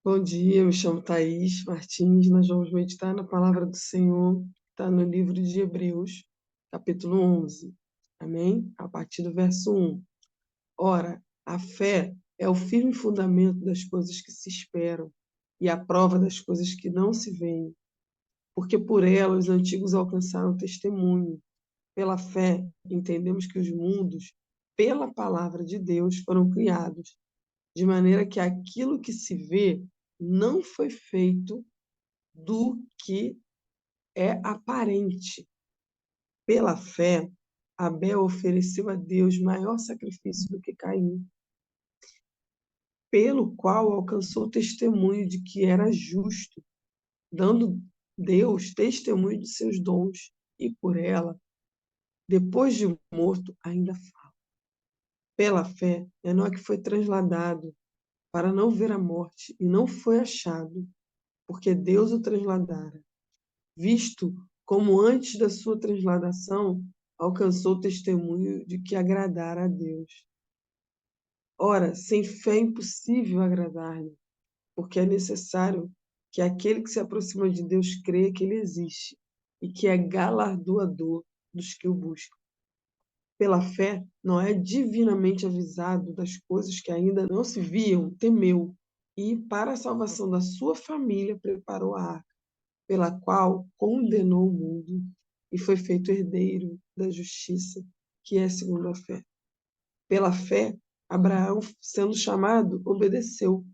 Bom dia, eu me chamo Thaís Martins. Nós vamos meditar na palavra do Senhor, que está no livro de Hebreus, capítulo 11. Amém? A partir do verso 1. Ora, a fé é o firme fundamento das coisas que se esperam e a prova das coisas que não se veem, porque por ela os antigos alcançaram testemunho. Pela fé, entendemos que os mundos, pela palavra de Deus, foram criados, de maneira que aquilo que se vê não foi feito do que é aparente. Pela fé, Abel ofereceu a Deus maior sacrifício do que Caim, pelo qual alcançou o testemunho de que era justo, dando Deus testemunho de seus dons, e por ela, depois de morto, ainda fala. Pela fé, Enoque foi trasladado para não ver a morte, e não foi achado, porque Deus o trasladara, visto como antes da sua transladação alcançou o testemunho de que agradara a Deus. Ora, sem fé é impossível agradar-lhe, porque é necessário que aquele que se aproxima de Deus creia que ele existe e que é galardoador dos que o buscam. Pela fé, Noé, divinamente avisado das coisas que ainda não se viam, temeu e, para a salvação da sua família, preparou a arca, pela qual condenou o mundo e foi feito herdeiro da justiça, que é segundo a fé. Pela fé, Abraão, sendo chamado, obedeceu,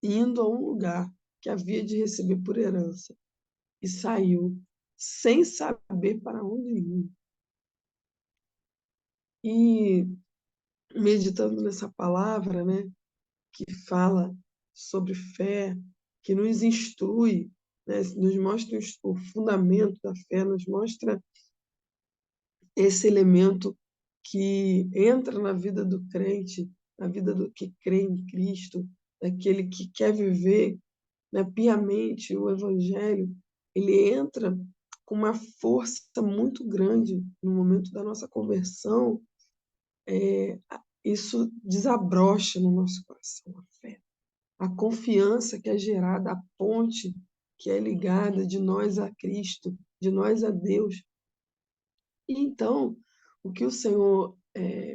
indo a um lugar que havia de receber por herança, e saiu, sem saber para onde ir. E meditando nessa palavra, né, que fala sobre fé, que nos instrui, né, nos mostra o fundamento da fé, nos mostra esse elemento que entra na vida do crente, na vida do que crê em Cristo, daquele que quer viver, né, piamente o Evangelho, ele entra com uma força muito grande no momento da nossa conversão. Isso desabrocha no nosso coração a fé, a confiança que é gerada, a ponte que é ligada de nós a Cristo, de nós a Deus. E então, o que o Senhor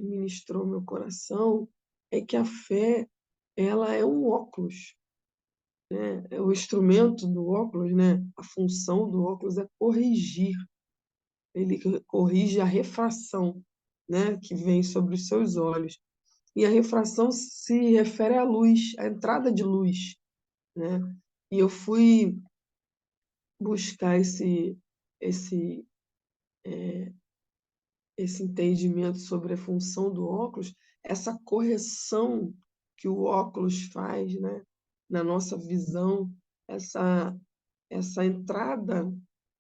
ministrou ao meu coração é que a fé, ela é um óculos, né? É o instrumento do óculos, né? A função do óculos é corrigir. Ele corrige a refração, né? Que vem sobre os seus olhos. E a refração se refere à luz, à entrada de luz, né? E eu fui buscar esse esse entendimento sobre a função do óculos, essa correção que o óculos faz, né, na nossa visão, essa, essa entrada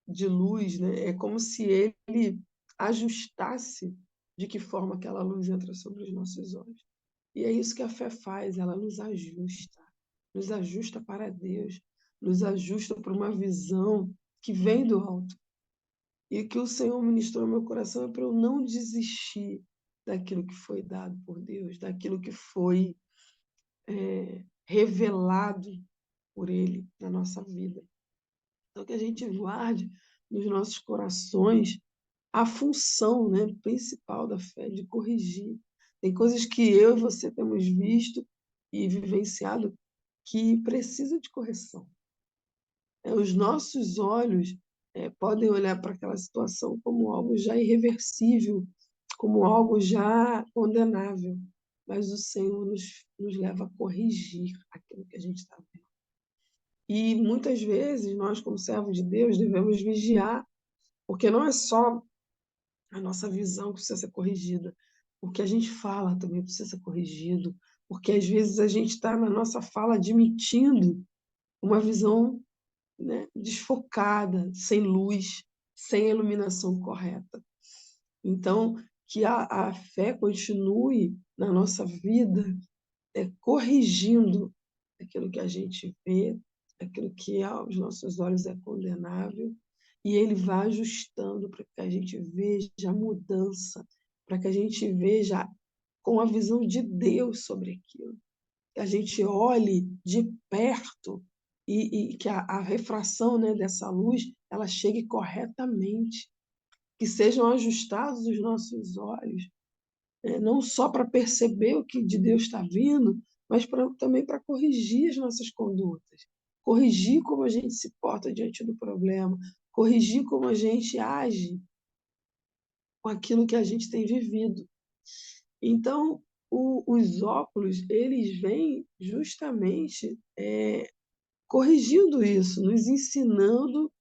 de luz, né, é como se ele ajustasse de que forma aquela luz entra sobre os nossos olhos. E é isso que a fé faz, ela nos ajusta para Deus, nos ajusta para uma visão que vem do alto. E que o Senhor ministrou no meu coração é para eu não desistir daquilo que foi dado por Deus, daquilo que foi revelado por Ele na nossa vida. Então, que a gente guarde nos nossos corações a função, né, principal da fé, de corrigir. Tem coisas que eu e você temos visto e vivenciado que precisam de correção. Os nossos olhos podem olhar para aquela situação como algo já irreversível, como algo já condenável, mas o Senhor nos leva a corrigir aquilo que a gente está vendo. E muitas vezes nós, como servos de Deus, devemos vigiar, porque não é só a nossa visão que precisa ser corrigida, o que a gente fala também precisa ser corrigido, porque às vezes a gente está na nossa fala admitindo uma visão, né, desfocada, sem luz, sem iluminação correta. Então, que a fé continue na nossa vida, corrigindo aquilo que a gente vê, aquilo que aos nossos olhos é condenável, e ele vai ajustando para que a gente veja a mudança, para que a gente veja com a visão de Deus sobre aquilo. que a gente olhe de perto e que a refração, né, dessa luz ela chegue corretamente, que sejam ajustados os nossos olhos, não só para perceber o que de Deus está vindo, mas também para corrigir as nossas condutas, corrigir como a gente se porta diante do problema, corrigir como a gente age com aquilo que a gente tem vivido. Então, os óculos, eles vêm justamente corrigindo isso, nos ensinando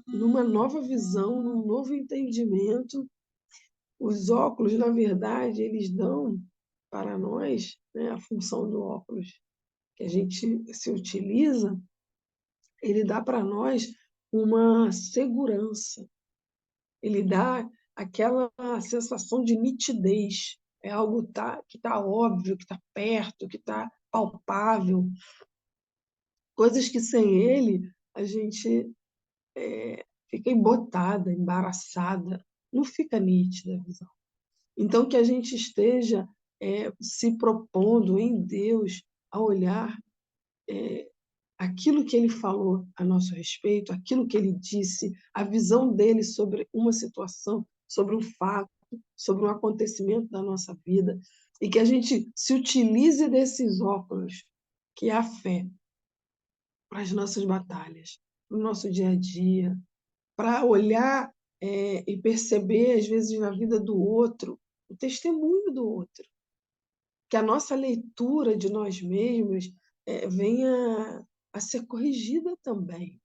numa nova visão, num novo entendimento. Os óculos, na verdade, eles dão para nós, né, a função do óculos que a gente se utiliza, ele dá para nós uma segurança, ele dá aquela sensação de nitidez, é algo que está óbvio, que está perto, que está palpável, coisas que sem ele a gente fica embotada, embaraçada, não fica nítida a visão. Então, que a gente esteja se propondo em Deus a olhar aquilo que ele falou a nosso respeito, aquilo que ele disse, a visão dele sobre uma situação, sobre um fato, sobre um acontecimento da nossa vida, e que a gente se utilize desses óculos, que é a fé, para as nossas batalhas, para o nosso dia a dia, para olhar e perceber, às vezes, na vida do outro, o testemunho do outro. Que a nossa leitura de nós mesmos venha a ser corrigida também.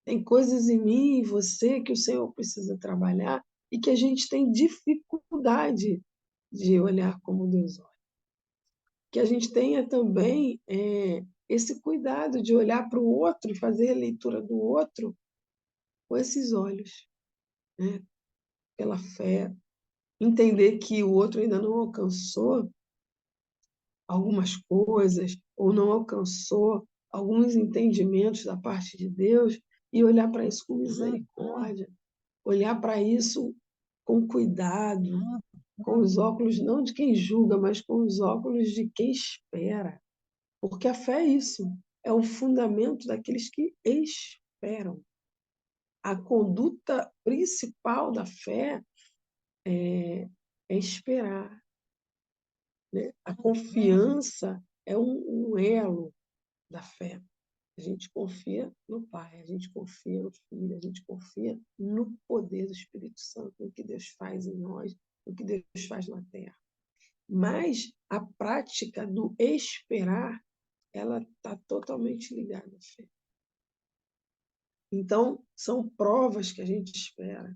Tem coisas em mim e você que o Senhor precisa trabalhar e que a gente tem dificuldade de olhar como Deus olha. Que a gente tenha também esse cuidado de olhar para o outro e fazer a leitura do outro com esses olhos, né? Pela fé, entender que o outro ainda não alcançou algumas coisas ou não alcançou alguns entendimentos da parte de Deus e olhar para isso com misericórdia, olhar para isso com cuidado, com os óculos não de quem julga, mas com os óculos de quem espera. Porque a fé é isso, é o fundamento daqueles que esperam. A conduta principal da fé é esperar, né? A confiança é um elo da fé. A gente confia no Pai, a gente confia no Filho, a gente confia no poder do Espírito Santo, no que Deus faz em nós, no que Deus faz na terra. Mas a prática do esperar, ela está totalmente ligada à fé. Então, são provas que a gente espera,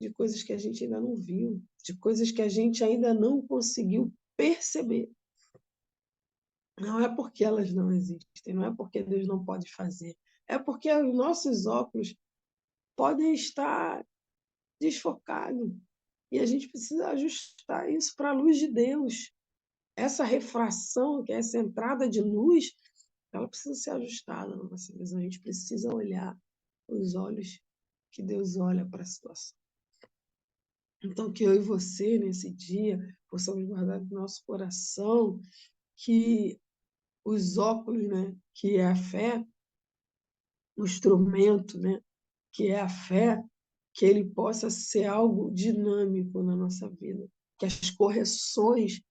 de coisas que a gente ainda não viu, de coisas que a gente ainda não conseguiu perceber. Não é porque elas não existem, não é porque Deus não pode fazer, é porque os nossos óculos podem estar desfocados e a gente precisa ajustar isso para a luz de Deus. Essa refração, que é essa entrada de luz, ela precisa ser ajustada na nossa visão. A gente precisa olhar os olhos que Deus olha para a situação. Então, que eu e você, nesse dia, possamos guardar no nosso coração que os óculos, né, que é a fé, o instrumento, né, que é a fé, que ele possa ser algo dinâmico na nossa vida, que as correções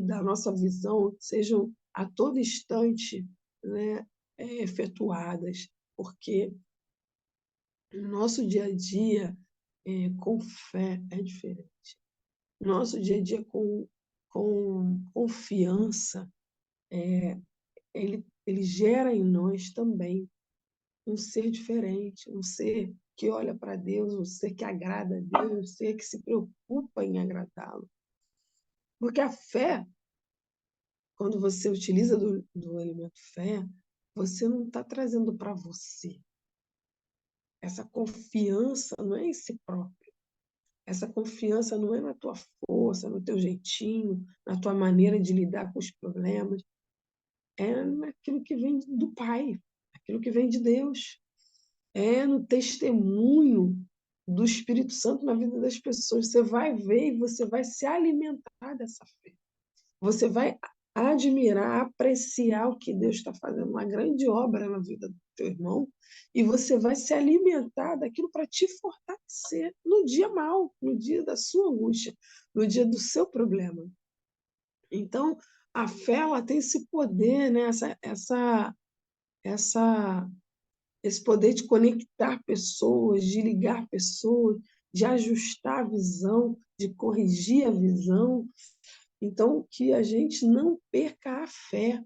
da nossa visão sejam a todo instante, né, efetuadas, porque o nosso dia a dia com fé é diferente. O nosso dia a dia com confiança, ele gera em nós também um ser diferente, um ser que olha para Deus, um ser que agrada a Deus, um ser que se preocupa em agradá-lo. Porque a fé, quando você utiliza do elemento fé, você não está trazendo para você. Essa confiança não é em si próprio. Essa confiança não é na tua força, no teu jeitinho, na tua maneira de lidar com os problemas. É naquilo que vem do Pai, aquilo que vem de Deus. É no testemunho do Espírito Santo na vida das pessoas. Você vai ver e você vai se alimentar dessa fé. Você vai admirar, apreciar o que Deus está fazendo, uma grande obra na vida do teu irmão, e você vai se alimentar daquilo para te fortalecer no dia mau, no dia da sua angústia, no dia do seu problema. Então, a fé ela tem esse poder, né? Essa, esse poder de conectar pessoas, de ligar pessoas, de ajustar a visão, de corrigir a visão. Então, que a gente não perca a fé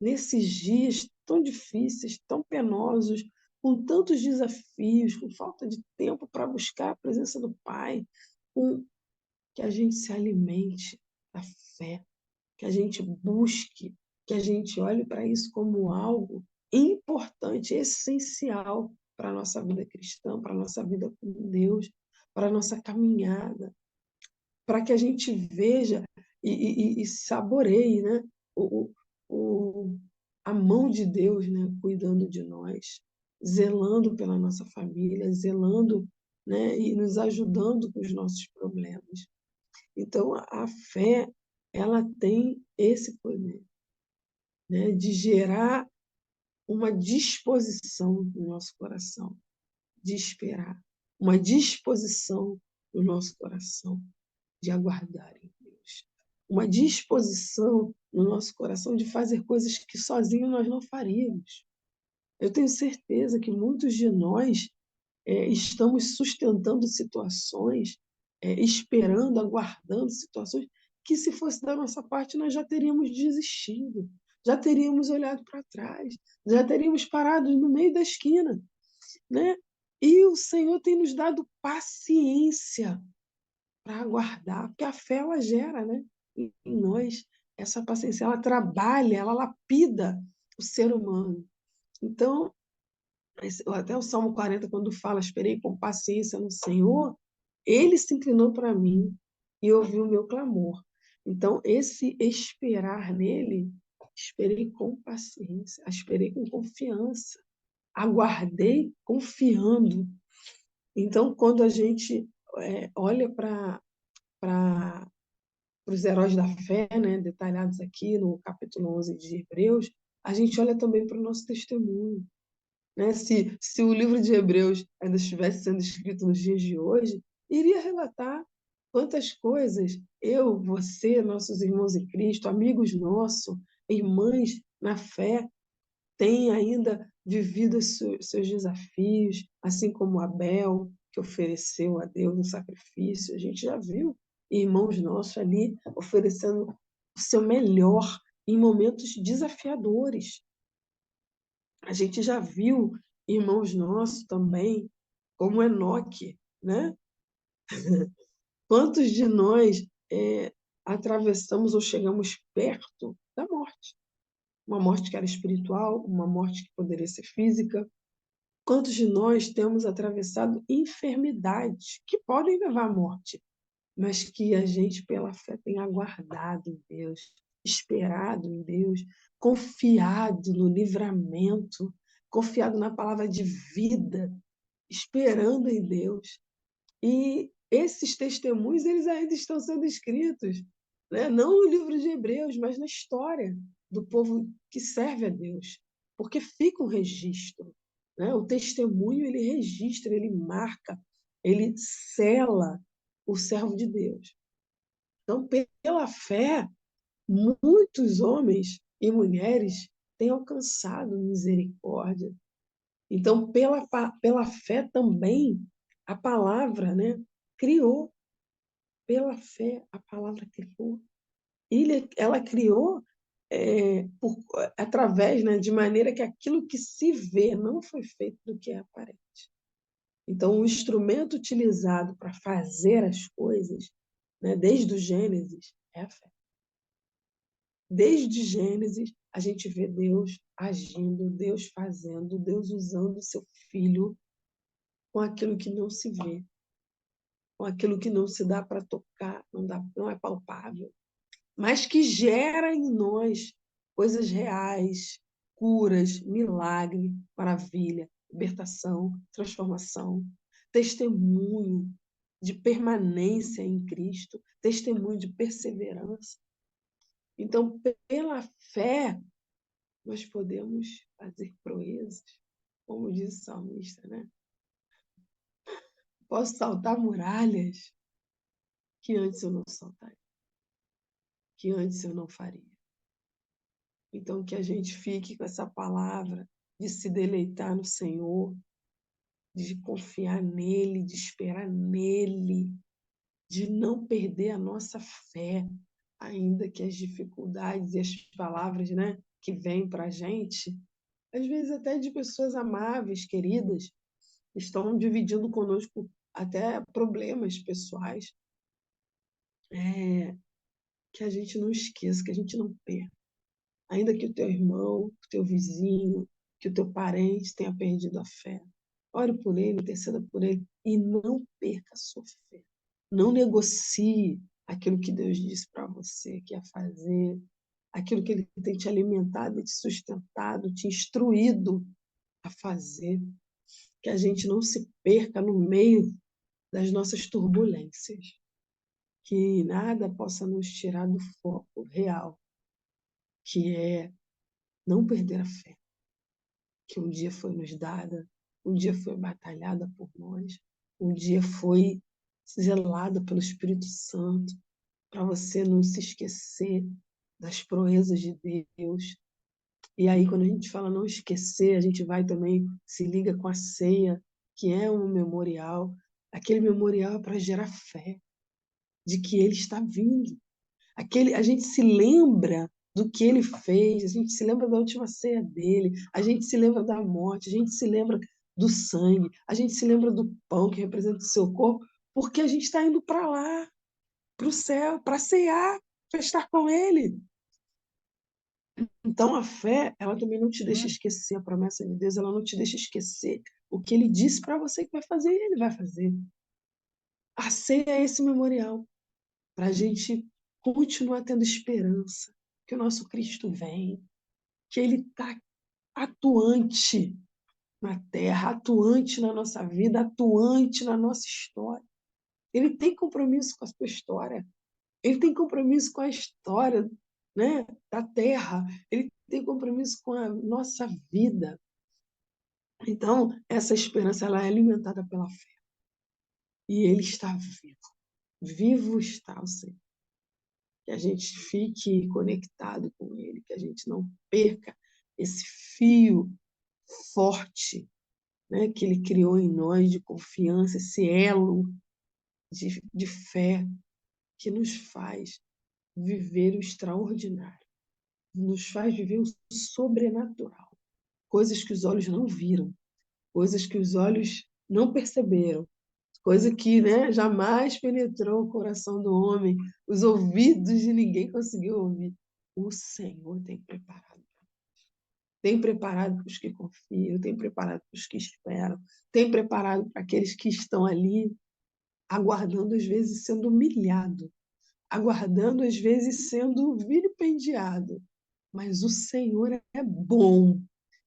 nesses dias tão difíceis, tão penosos, com tantos desafios, com falta de tempo para buscar a presença do Pai, com que a gente se alimente da fé, que a gente busque, que a gente olhe para isso como algo importante, essencial para a nossa vida cristã, para a nossa vida com Deus, para a nossa caminhada, para que a gente veja e saboreie, né, o, o, a mão de Deus, né, cuidando de nós, zelando pela nossa família, zelando, né, e nos ajudando com os nossos problemas. Então, a fé, ela tem esse poder, né, de gerar uma disposição no nosso coração, de esperar, uma disposição no nosso coração de aguardar em Deus, uma disposição no nosso coração de fazer coisas que sozinho nós não faríamos. Eu tenho certeza que muitos de nós estamos sustentando situações, esperando, aguardando situações que, se fosse da nossa parte, nós já teríamos desistido, já teríamos olhado para trás, já teríamos parado no meio da esquina, né? E o Senhor tem nos dado paciência para aguardar, porque a fé ela gera, né, em nós essa paciência, ela trabalha, ela lapida o ser humano. Então, até o Salmo 40, quando fala, esperei com paciência no Senhor, ele se inclinou para mim e ouviu o meu clamor. Então, esse esperar nele, esperei com paciência, esperei com confiança, aguardei confiando. Então, quando a gente olha para os heróis da fé, né, detalhados aqui no capítulo 11 de Hebreus, a gente olha também para o nosso testemunho, né? Se o livro de Hebreus ainda estivesse sendo escrito nos dias de hoje, iria relatar quantas coisas eu, você, nossos irmãos em Cristo, amigos nossos, irmãs na fé, têm ainda vivido os seus desafios, assim como Abel, que ofereceu a Deus um sacrifício. A gente já viu irmãos nossos ali oferecendo o seu melhor em momentos desafiadores. A gente já viu irmãos nossos também, como Enoque, né? Quantos de nós atravessamos ou chegamos perto da morte? Uma morte que era espiritual, uma morte que poderia ser física. Quantos de nós temos atravessado enfermidades que podem levar à morte, mas que a gente, pela fé, tem aguardado em Deus, esperado em Deus, confiado no livramento, confiado na palavra de vida, esperando em Deus. E esses testemunhos, eles ainda estão sendo escritos, né? Não no livro de Hebreus, mas na história do povo que serve a Deus, porque fica um registro, né? O testemunho, ele registra, ele marca, ele sela o servo de Deus. Então, pela fé, muitos homens e mulheres têm alcançado misericórdia. Então, pela fé também, a palavra, né, criou. Pela fé, a palavra criou. Ela criou através, né, de maneira que aquilo que se vê não foi feito do que é aparente. Então, o instrumento utilizado para fazer as coisas, né, desde o Gênesis, é a fé. Desde Gênesis, a gente vê Deus agindo, Deus fazendo, Deus usando o seu filho com aquilo que não se vê, com aquilo que não se dá para tocar, não é palpável, mas que gera em nós coisas reais, curas, milagre, maravilha, libertação, transformação, testemunho de permanência em Cristo, testemunho de perseverança. Então, pela fé, nós podemos fazer proezas, como diz o salmista, né? Posso saltar muralhas que antes eu não saltaria, que antes eu não faria. Então, que a gente fique com essa palavra de se deleitar no Senhor, de confiar nele, de esperar nele, de não perder a nossa fé, ainda que as dificuldades e as palavras, né, que vêm para a gente, às vezes até de pessoas amáveis, queridas, estão dividindo conosco até problemas pessoais, que a gente não esqueça, que a gente não perca. Ainda que o teu irmão, o teu vizinho, que o teu parente tenha perdido a fé. Ore por ele, interceda por ele e não perca a sua fé. Não negocie aquilo que Deus disse para você que ia fazer, aquilo que ele tem te alimentado, te sustentado, te instruído a fazer. Que a gente não se perca no meio das nossas turbulências. Que nada possa nos tirar do foco real, que é não perder a fé, que um dia foi nos dada, um dia foi batalhada por nós, um dia foi zelada pelo Espírito Santo, para você não se esquecer das proezas de Deus. E aí, quando a gente fala não esquecer, a gente vai também, se liga com a ceia, que é um memorial. Aquele memorial é para gerar fé de que Ele está vindo. A gente se lembra do que ele fez, a gente se lembra da última ceia dele, a gente se lembra da morte, a gente se lembra do sangue, a gente se lembra do pão que representa o seu corpo, porque a gente está indo para lá, para o céu, para ceiar, para estar com ele. Então a fé, ela também não te deixa esquecer a promessa de Deus, ela não te deixa esquecer o que ele disse para você que vai fazer, e ele vai fazer. A ceia é esse memorial para a gente continuar tendo esperança que o nosso Cristo vem, que ele está atuante na terra, atuante na nossa vida, atuante na nossa história. Ele tem compromisso com a sua história, ele tem compromisso com a história, né, da terra, ele tem compromisso com a nossa vida. Então, essa esperança ela é alimentada pela fé. E ele está vivo. Vivo está o Senhor. Que a gente fique conectado com ele, que a gente não perca esse fio forte, né, que ele criou em nós de confiança, esse elo de fé que nos faz viver o extraordinário, nos faz viver o sobrenatural, coisas que os olhos não viram, coisas que os olhos não perceberam, coisa que, né, jamais penetrou o coração do homem, os ouvidos de ninguém conseguiu ouvir. O Senhor tem preparado. Tem preparado para os que confiam, tem preparado para os que esperam, tem preparado para aqueles que estão ali aguardando, às vezes, sendo humilhado, aguardando, às vezes, sendo vilipendiado. Mas o Senhor é bom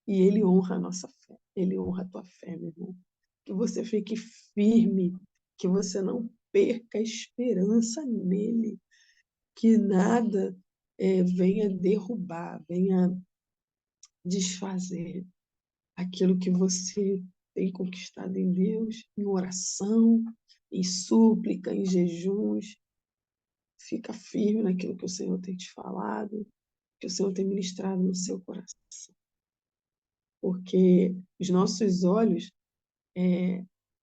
e Ele honra a nossa fé, Ele honra a tua fé, meu irmão. Que você fique firme, que você não perca a esperança nele, que nada venha derrubar, venha desfazer aquilo que você tem conquistado em Deus, em oração, em súplica, em jejuns. Fica firme naquilo que o Senhor tem te falado, que o Senhor tem ministrado no seu coração. Porque os nossos olhos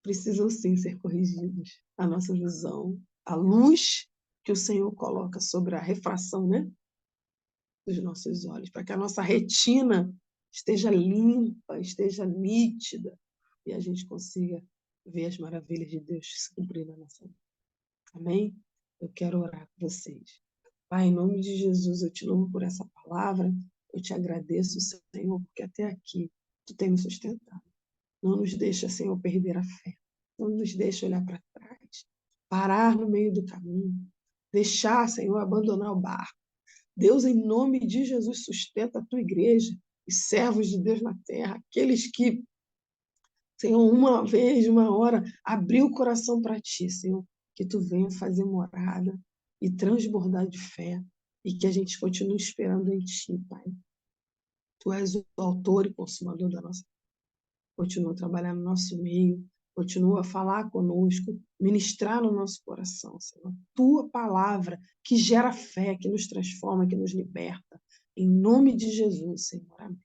precisam sim ser corrigidos. A nossa visão, a luz que o Senhor coloca sobre a refração, né, dos nossos olhos, para que a nossa retina esteja limpa, esteja nítida e a gente consiga ver as maravilhas de Deus se cumprir na nossa vida. Amém? Eu quero orar com vocês. Pai, em nome de Jesus, eu te louvo por essa palavra, eu te agradeço, Senhor, porque até aqui tu tem me sustentado. Não nos deixa, Senhor, perder a fé. Não nos deixa olhar para trás, parar no meio do caminho, deixar, Senhor, abandonar o barco. Deus, em nome de Jesus, sustenta a tua igreja, os servos de Deus na terra, aqueles que, Senhor, uma vez, uma hora, abriu o coração para ti, Senhor, que tu venha fazer morada e transbordar de fé, e que a gente continue esperando em Ti, Pai. Tu és o autor e consumador da nossa. Continua a trabalhar no nosso meio, continua a falar conosco, ministrar no nosso coração, Senhor. Tua palavra que gera fé, que nos transforma, que nos liberta. Em nome de Jesus, Senhor. Amém.